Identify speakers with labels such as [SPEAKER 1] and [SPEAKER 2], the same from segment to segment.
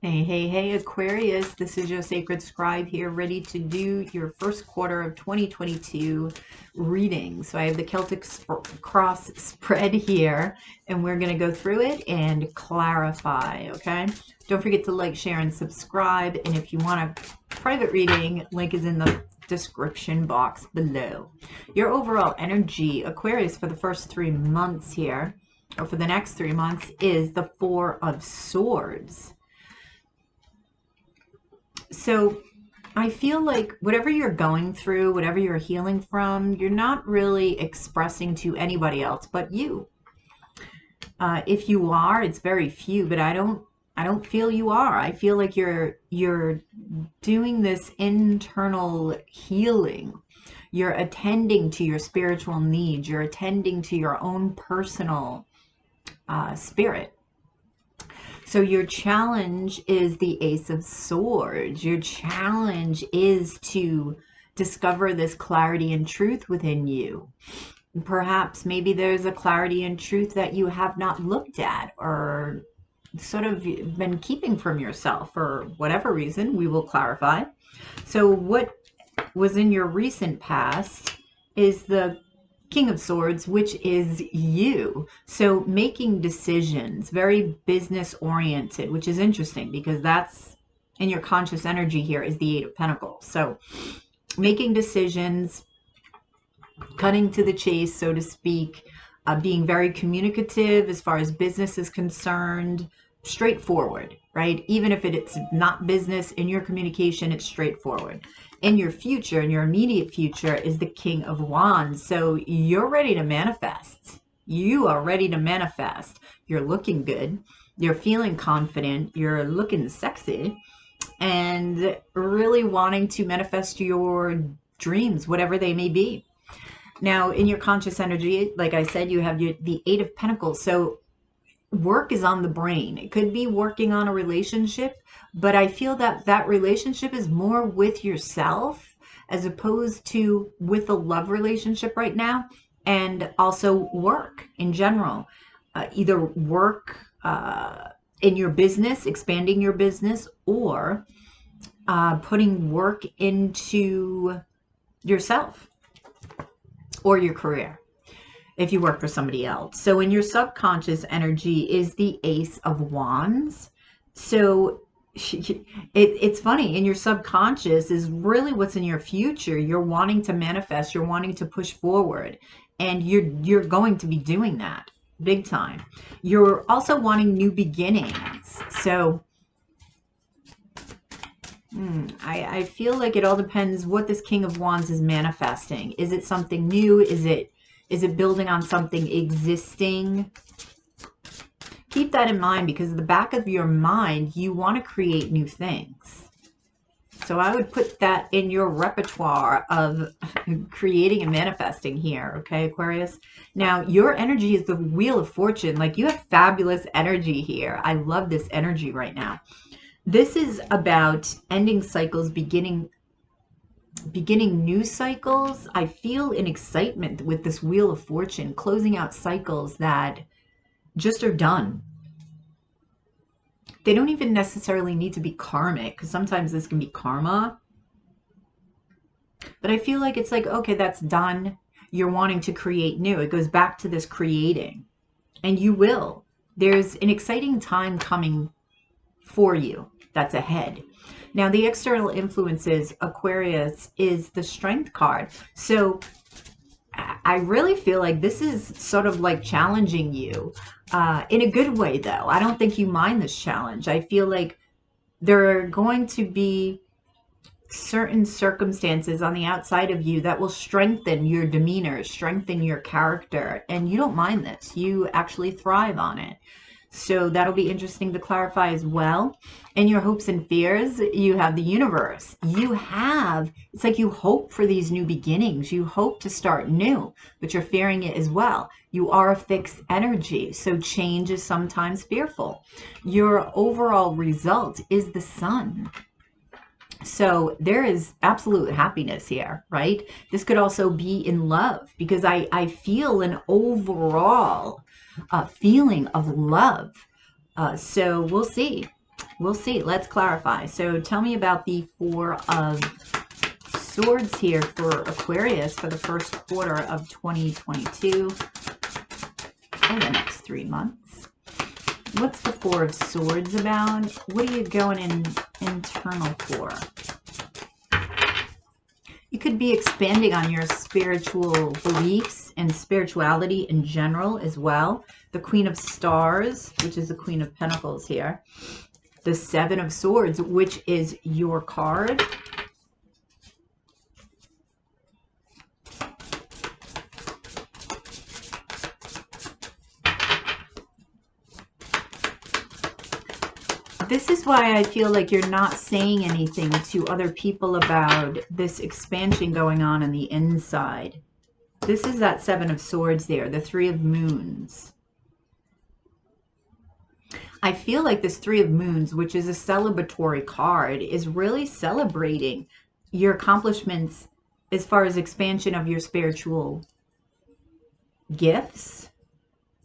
[SPEAKER 1] Hey, hey, hey, Aquarius. This is your sacred scribe here, ready to do your first quarter of 2022 reading. So I have the Celtic cross spread here, and we're going to go through it and clarify, okay? Don't forget to like, share, and subscribe. And if you want a private reading, link is in the description box below. Your overall energy, Aquarius, for the first 3 months here, or for the next 3 months, is the Four of Swords. So I feel like whatever you're going through, whatever you're healing from, you're not really expressing to anybody else but you. If you are, it's very few, but I don't feel you are. I feel like you're doing this internal healing. You're attending to your spiritual needs. You're attending to your own personal spirit. So your challenge is the Ace of Swords. Your challenge is to discover this clarity and truth within you. Perhaps maybe there's a clarity and truth that you have not looked at or sort of been keeping from yourself for whatever reason. We will clarify. So what was in your recent past is the King of Swords, which is you. So making decisions, very business oriented, which is interesting because that's in your conscious energy here is the Eight of Pentacles. So making decisions, cutting to the chase, so to speak, being very communicative as far as business is concerned, straightforward, right? Even if it's not business, in your communication, it's straightforward. In your future, in your immediate future, is the King of Wands. So you're ready to manifest. You are ready to manifest. You're looking good. You're feeling confident. You're looking sexy. And really wanting to manifest your dreams, whatever they may be. Now, in your conscious energy, like I said, you have the Eight of Pentacles. So work is on the brain. It could be working on a relationship, but I feel that that relationship is more with yourself as opposed to with a love relationship right now, and also work in general. Either work in your business, expanding your business, or putting work into yourself or your career if you work for somebody else. So in your subconscious energy is the Ace of Wands. So it's funny, in your subconscious is really what's in your future. You're wanting to manifest, you're wanting to push forward, and you're going to be doing that big time. You're also wanting new beginnings. So I feel like it all depends what this King of Wands is manifesting. Is it something new? Is it building on something existing? Keep that in mind, because at the back of your mind, you want to create new things. So I would put that in your repertoire of creating and manifesting here, okay, Aquarius? Now, your energy is the Wheel of Fortune. Like, you have fabulous energy here. I love this energy right now. This is about ending cycles, beginning new cycles. I feel an excitement with this Wheel of Fortune, closing out cycles that just are done. They don't even necessarily need to be karmic, because sometimes this can be karma. But I feel like it's like, okay, that's done. You're wanting to create new. It goes back to this creating. And you will. There's an exciting time coming for you that's ahead. Now, the external influences, Aquarius, is the Strength card. So I really feel like this is sort of like challenging you in a good way, though. I don't think you mind this challenge. I feel like there are going to be certain circumstances on the outside of you that will strengthen your demeanor, strengthen your character, and you don't mind this. You actually thrive on it. So that'll be interesting to clarify as well. In your hopes and fears, you have the universe. It's like you hope for these new beginnings. You hope to start new, but you're fearing it as well. You are a fixed energy, so change is sometimes fearful. Your overall result is the Sun. So there is absolute happiness here, right? This could also be in love, because I feel an overall feeling of love. So we'll see. We'll see. Let's clarify. So tell me about the Four of Swords here for Aquarius for the first quarter of 2022, or the next 3 months. What's the Four of Swords about? What are you going in internal for? You could be expanding on your spiritual beliefs and spirituality in general as well. The Queen of Stars, which is the Queen of Pentacles here. The Seven of Swords, which is your card. This is why I feel like you're not saying anything to other people about this expansion going on the inside. This is that Seven of Swords there, the Three of Moons. I feel like this Three of Moons, which is a celebratory card, is really celebrating your accomplishments as far as expansion of your spiritual gifts.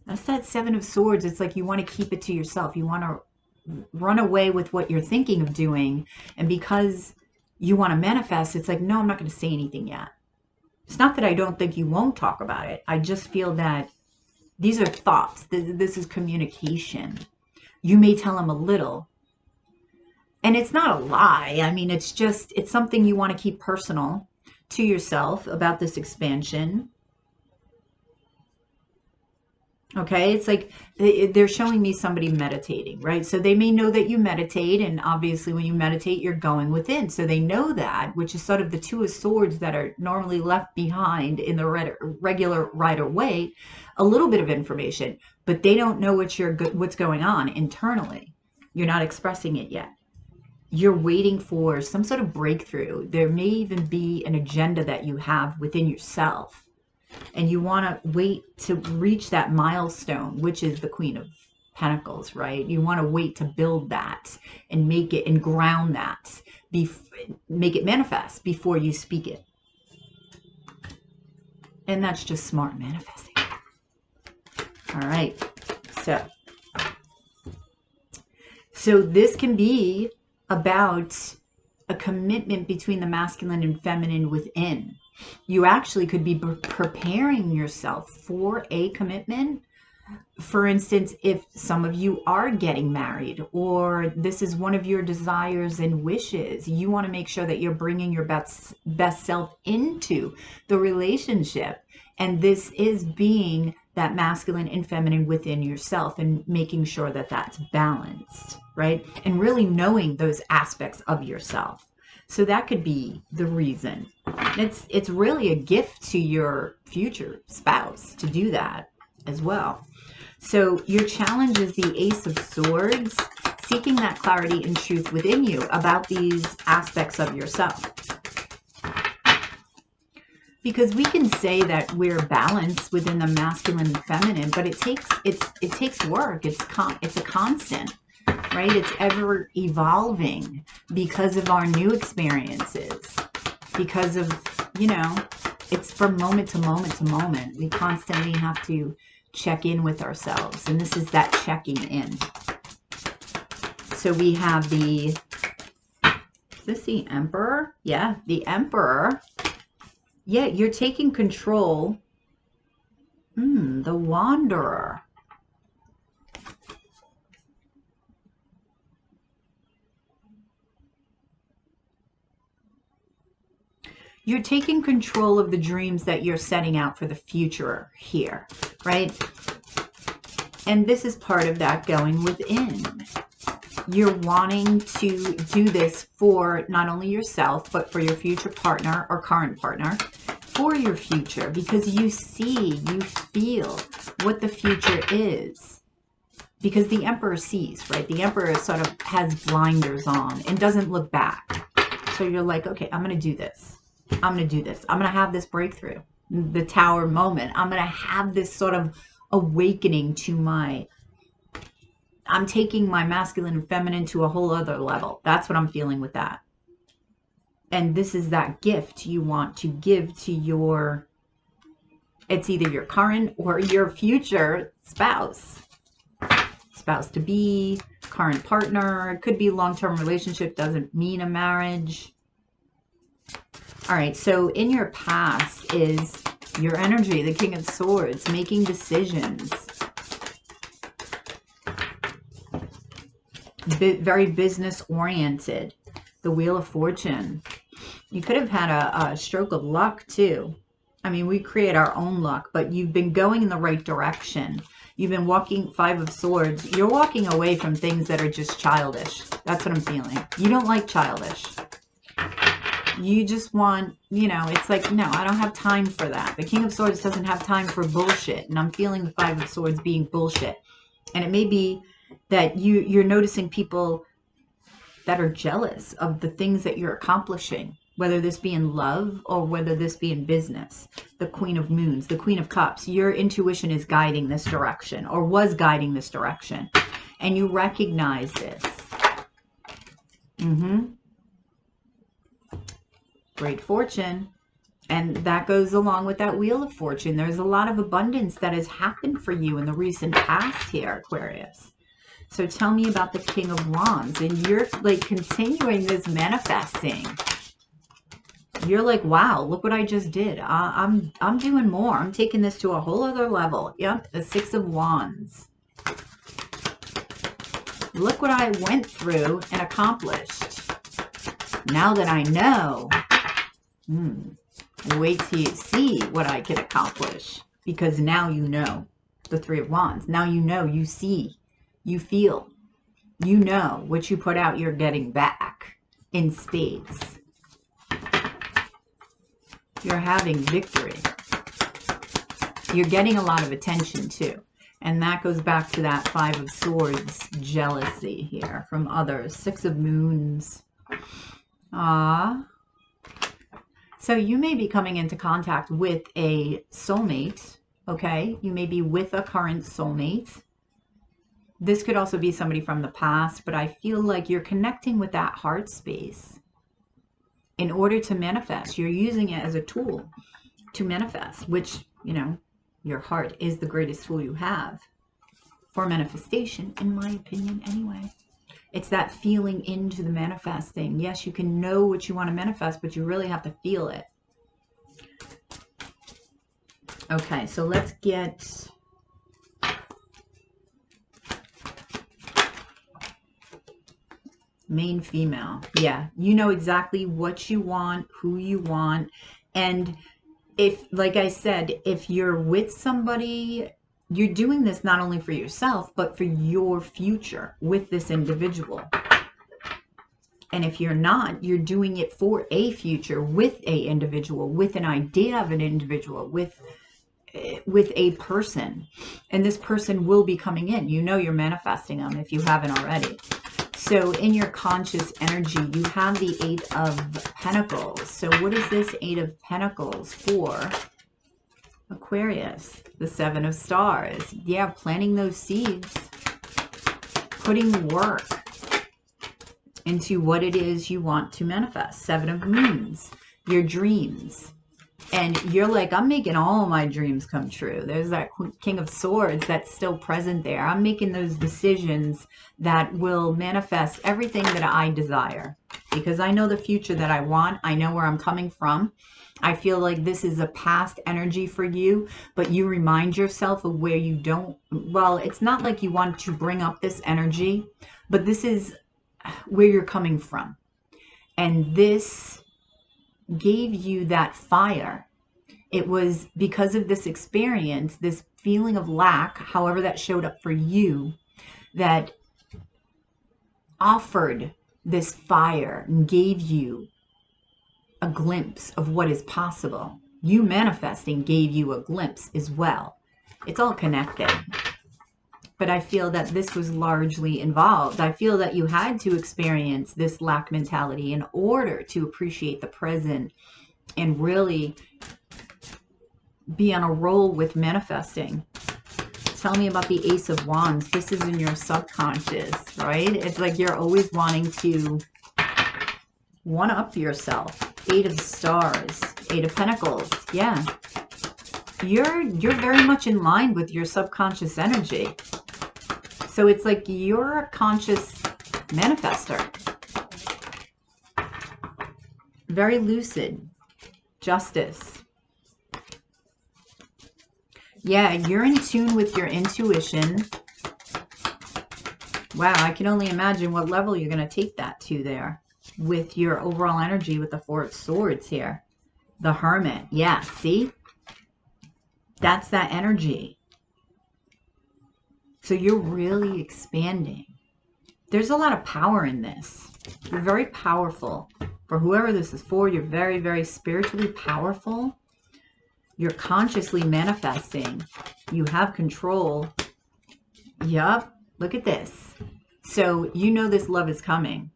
[SPEAKER 1] That's that Seven of Swords. It's like you want to keep it to yourself. You want to run away with what you're thinking of doing, and because you want to manifest, it's like, no, I'm not going to say anything yet. It's not that I don't think you won't talk about it. I just feel that these are thoughts. This is communication. You may tell them a little, and it's not a lie. I mean, it's something you want to keep personal to yourself about this expansion. Okay, it's like they're showing me somebody meditating, right? So they may know that you meditate, and obviously when you meditate, you're going within. So they know that, which is sort of the Two of Swords that are normally left behind in the regular Rider-Waite, a little bit of information, but they don't know what's going on internally. You're not expressing it yet. You're waiting for some sort of breakthrough. There may even be an agenda that you have within yourself, and you want to wait to reach that milestone, which is the Queen of Pentacles, right? You want to wait to build that and make it and ground that, make it manifest before you speak it. And that's just smart manifesting. All right. So this can be about a commitment between the masculine and feminine within. You actually could be preparing yourself for a commitment. For instance, if some of you are getting married, or this is one of your desires and wishes, you want to make sure that you're bringing your best self into the relationship. And this is being that masculine and feminine within yourself and making sure that that's balanced, right? And really knowing those aspects of yourself. So that could be the reason. It's really a gift to your future spouse to do that as well. So your challenge is the Ace of Swords, seeking that clarity and truth within you about these aspects of yourself. Because we can say that we're balanced within the masculine and feminine, but it takes work. It's a constant. Right? It's ever evolving because of our new experiences, because of, it's from moment to moment to moment. We constantly have to check in with ourselves, and this is that checking in. So we have is this the Emperor? Yeah, the Emperor. Yeah, you're taking control. The Wanderer. You're taking control of the dreams that you're setting out for the future here, right? And this is part of that going within. You're wanting to do this for not only yourself, but for your future partner or current partner, for your future, because you feel what the future is. Because the Emperor sees, right? The Emperor sort of has blinders on and doesn't look back. So you're like, okay, I'm going to do this. I'm going to do this. I'm going to have this breakthrough, the Tower moment. I'm going to have this sort of awakening to I'm taking my masculine and feminine to a whole other level. That's what I'm feeling with that. And this is that gift you want to give to it's either your current or your future spouse. spouse-to-be, current partner. It could be long-term relationship, doesn't mean a marriage. All right, so in your past is your energy, the King of Swords, making decisions. Very business-oriented. The Wheel of Fortune. You could have had a stroke of luck, too. I mean, we create our own luck, but you've been going in the right direction. You've been walking, Five of Swords. You're walking away from things that are just childish. That's what I'm feeling. You don't like childish. You just want, you know, it's like, no, I don't have time for that. The King of Swords doesn't have time for bullshit. And I'm feeling the Five of Swords being bullshit. And it may be that you're noticing people that are jealous of the things that you're accomplishing, whether this be in love or whether this be in business. The Queen of Moons, the Queen of Cups, your intuition is guiding this direction or was guiding this direction. And you recognize this. Great fortune. And that goes along with that Wheel of Fortune. There's a lot of abundance that has happened for you in the recent past here, Aquarius. So tell me about the King of Wands. And you're like continuing this manifesting. You're like, wow, look what I just did. I'm doing more. I'm taking this to a whole other level. Yep, the Six of Wands. Look what I went through and accomplished. Now that I know, wait till you see what I can accomplish. Because now you know. The Three of Wands. Now you know, you see. You feel, you know, what you put out, you're getting back in spades. You're having victory. You're getting a lot of attention too. And that goes back to that Five of Swords jealousy here from others. Six of Moons. So you may be coming into contact with a soulmate, okay? You may be with a current soulmate. This could also be somebody from the past, but I feel like you're connecting with that heart space in order to manifest. You're using it as a tool to manifest, which, you know, your heart is the greatest tool you have for manifestation, in my opinion, anyway. It's that feeling into the manifesting. Yes, you can know what you want to manifest, but you really have to feel it. Okay, so let's get... main female. Yeah, you know exactly what you want, who you want. And if, like I said, if you're with somebody, you're doing this not only for yourself, but for your future with this individual. And if you're not, you're doing it for a future with a individual, with an idea of an individual, with a person. And this person will be coming in. You know you're manifesting them if you haven't already. So in your conscious energy, you have the Eight of Pentacles. So what is this Eight of Pentacles for? Aquarius, the Seven of Stars. Yeah, planting those seeds, putting work into what it is you want to manifest. Seven of Moons, your dreams. And you're like, I'm making all my dreams come true. There's that King of Swords that's still present there. I'm making those decisions that will manifest everything that I desire. Because I know the future that I want. I know where I'm coming from. I feel like this is a past energy for you. But you remind yourself of where you don't... Well, it's not like you want to bring up this energy. But this is where you're coming from. And this gave you that fire. It was because of this experience, this feeling of lack, however that showed up for you, that offered this fire and gave you a glimpse of what is possible. You manifesting gave you a glimpse as well. It's all connected. But I feel that this was largely involved. I feel that you had to experience this lack mentality in order to appreciate the present and really be on a roll with manifesting. Tell me about the Ace of Wands. This is in your subconscious, right? It's like you're always wanting to one-up yourself. Eight of Stars, Eight of Pentacles. Yeah. You're very much in line with your subconscious energy. So it's like you're a conscious manifester. Very lucid. Justice. Yeah, you're in tune with your intuition. Wow, I can only imagine what level you're going to take that to there with your overall energy with the Four of Swords here. The Hermit. Yeah, see? That's that energy. So you're really expanding. There's a lot of power in this. You're very powerful. For whoever this is for, you're very, very spiritually powerful. You're consciously manifesting. You have control. Yup. Look at this. So you know this love is coming.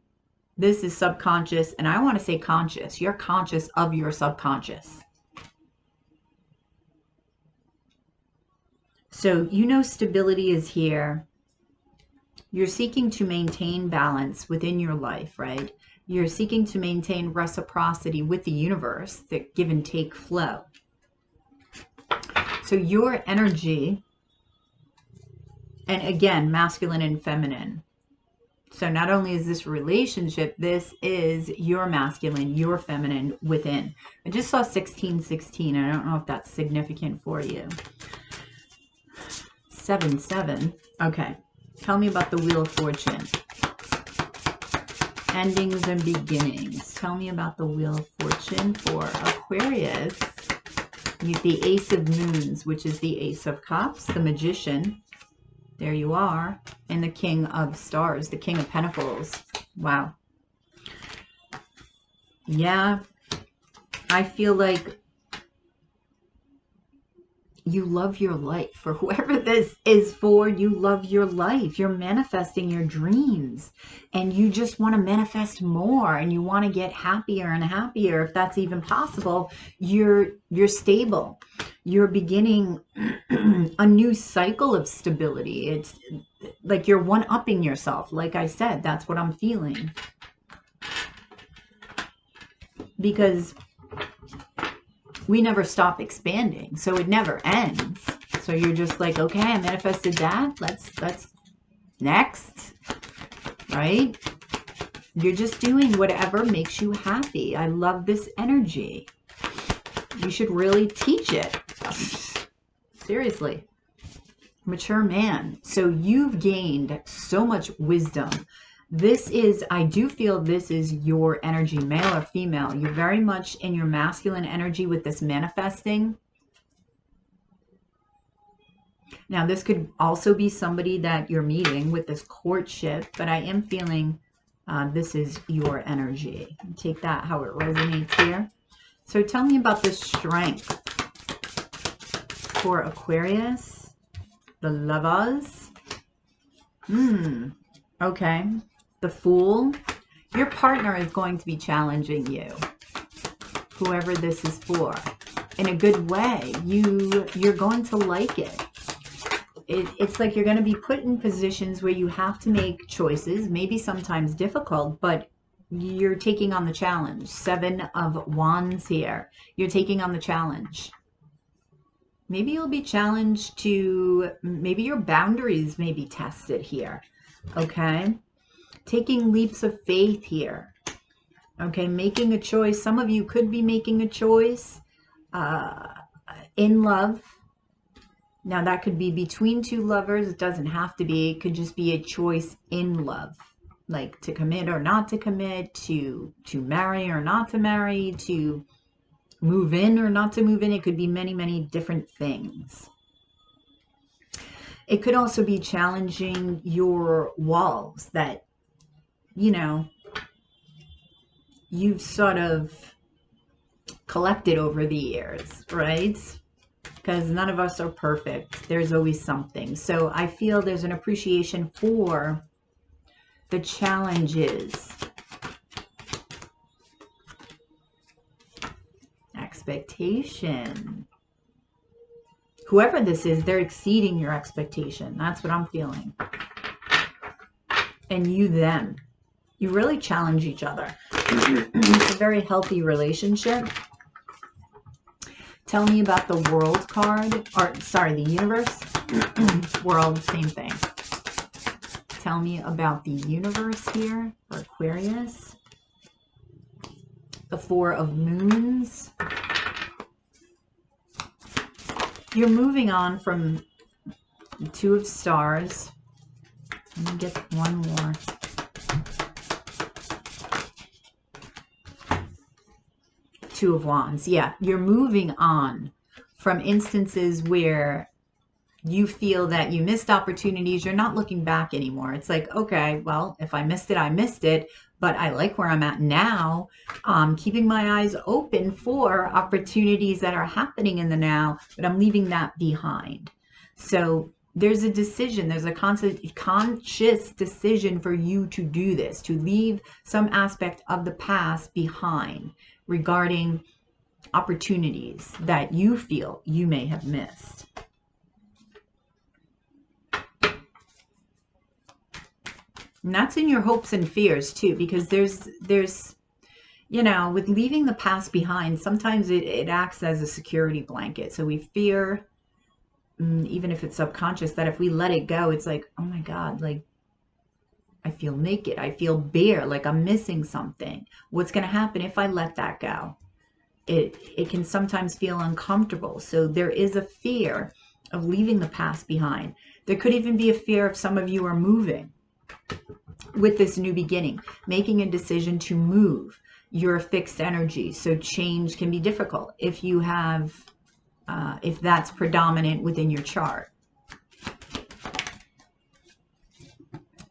[SPEAKER 1] This is subconscious, and I want to say conscious. You're conscious of your subconscious. So you know stability is here. You're seeking to maintain balance within your life, right? You're seeking to maintain reciprocity with the universe, the give and take flow. So your energy, and again, masculine and feminine. So not only is this relationship, this is your masculine, your feminine within. I just saw 1616. I don't know if that's significant for you. 7-7. Okay. Tell me about the Wheel of Fortune. Endings and beginnings. Tell me about the Wheel of Fortune for Aquarius. The Ace of Moons, which is the Ace of Cups, the Magician. There you are. And the King of Stars, the King of Pentacles. Wow. Yeah. I feel like you love your life. For whoever this is for, you love your life. You're manifesting your dreams. And you just want to manifest more. And you want to get happier and happier. If that's even possible, you're stable. You're beginning a new cycle of stability. It's like you're one-upping yourself. Like I said, that's what I'm feeling. Because we never stop expanding, so it never ends. So you're just like, okay, I manifested that. Let's next, right? You're just doing whatever makes you happy. I love this energy. You should really teach it. Seriously. Mature man. So you've gained so much wisdom. This is, I do feel this is your energy, male or female. You're very much in your masculine energy with this manifesting. Now, this could also be somebody that you're meeting with this courtship, but I am feeling this is your energy. Take that how it resonates here. So tell me about the strength for Aquarius, the Lovers. Okay. The Fool. Your partner is going to be challenging you, whoever this is for, in a good way. You're going to like it. It's like you're going to be put in positions where you have to make choices, maybe sometimes difficult, but you're taking on the challenge. 7 of Wands here. You're taking on the challenge. Maybe you'll be challenged to, maybe your boundaries may be tested here. Okay. Taking leaps of faith here. Okay, making a choice. Some of you could be making a choice in love. Now, that could be between two lovers. It doesn't have to be. It could just be a choice in love. Like to commit or not to commit, to marry or not to marry, to move in or not to move in. It could be many, many different things. It could also be challenging your walls that, you know, you've sort of collected over the years, right? Because none of us are perfect. There's always something. So I feel there's an appreciation for the challenges. Expectation. Whoever this is, they're exceeding your expectation. That's what I'm feeling. And you them. You really challenge each other. It's a very healthy relationship. Tell me about the World card. Or, sorry, the Universe. World, same thing. tell me about the universe here for Aquarius? The Four of Moons. You're moving on from the Two of Stars. Let me get one more. Two of Wands. Yeah, you're moving on from instances where you feel that you missed opportunities. You're not looking back anymore. It's like, okay, well, if I missed it, I missed it. But I like where I'm at now. Keeping my eyes open for opportunities that are happening in the now, but I'm leaving that behind. So there's a decision. There's a conscious decision for you to do this, to leave some aspect of the past behind regarding opportunities that you feel you may have missed. And that's in your hopes and fears too, because there's, you know, with leaving the past behind, sometimes it acts as a security blanket. So we fear, even if it's subconscious, that if we let it go, it's like, oh my God, like, I feel naked. I feel bare, like I'm missing something. What's going to happen if I let that go? It can sometimes feel uncomfortable. So there is a fear of leaving the past behind. There could even be a fear of some of you are moving with this new beginning, making a decision to move. You're a fixed energy, so change can be difficult if you have, if that's predominant within your chart.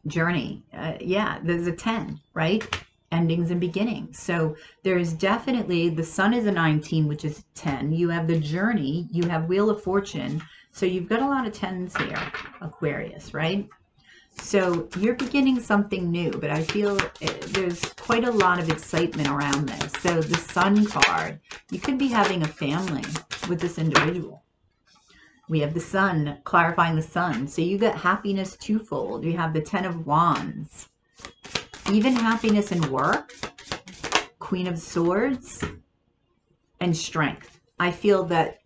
[SPEAKER 1] Journey, yeah, there's a 10, right? Endings and beginnings. So there's definitely, the sun is a 19, which is 10. You have the journey, you have Wheel of Fortune. So you've got a lot of 10s here, Aquarius, right? So you're beginning something new, but I feel there's quite a lot of excitement around this. So the Sun card, you could be having a family with this individual. We have the Sun, clarifying the Sun. So you got happiness twofold. You have the 10 of Wands, even happiness in work, Queen of Swords, and strength. I feel that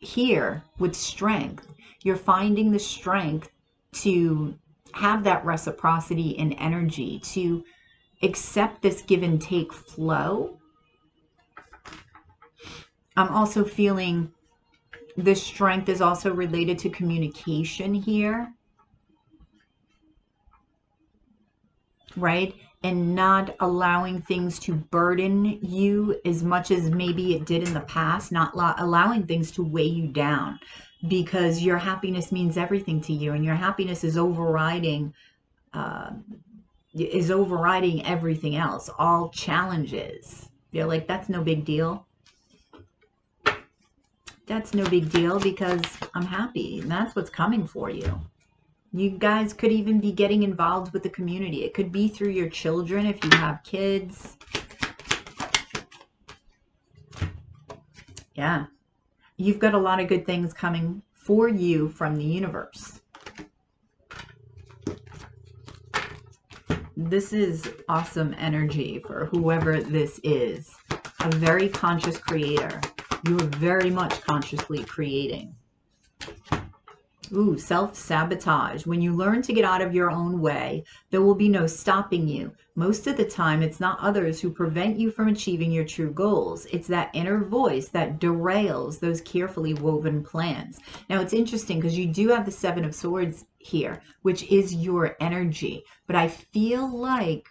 [SPEAKER 1] here with strength, you're finding the strength to have that reciprocity in energy, to accept this give and take flow. I'm also feeling this strength is also related to communication here, right? And not allowing things to burden you as much as maybe it did in the past, not allowing things to weigh you down, because your happiness means everything to you, and your happiness is overriding everything else, all challenges. You're like, that's no big deal. That's no big deal because I'm happy, and that's what's coming for you. You guys could even be getting involved with the community. It could be through your children if you have kids. Yeah. You've got a lot of good things coming for you from the universe. This is awesome energy for whoever this is. A very conscious creator. You are very much consciously creating. Ooh, self-sabotage. When you learn to get out of your own way, there will be no stopping you. Most of the time, it's not others who prevent you from achieving your true goals. It's that inner voice that derails those carefully woven plans. Now, it's interesting because you do have the Seven of Swords here, which is your energy. But I feel like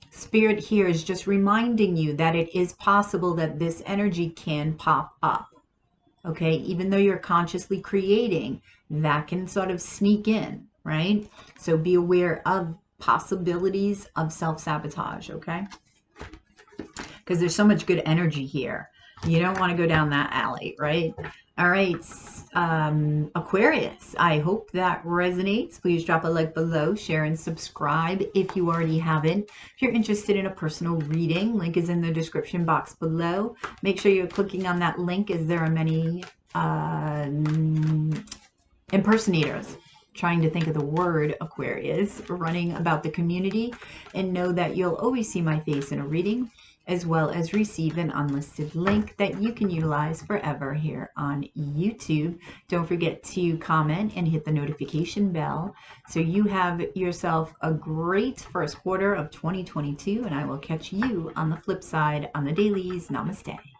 [SPEAKER 1] Spirit here is just reminding you that it is possible that this energy can pop up. Okay, even though you're consciously creating, that can sort of sneak in, right? So be aware of possibilities of self-sabotage, okay? Because there's so much good energy here. You don't want to go down that alley, right? All right, Aquarius, I hope that resonates. Please drop a like below, share, and subscribe if you already haven't. If you're interested in a personal reading, link is in the description box below. Make sure you're clicking on that link, as there are many impersonators, trying to think of the word Aquarius, running about the community. And know that you'll always see my face in a reading. as well as receive an unlisted link that you can utilize forever here on YouTube. Don't forget to comment and hit the notification bell so you have yourself a great first quarter of 2022, and I will catch you on the flip side on the dailies. Namaste.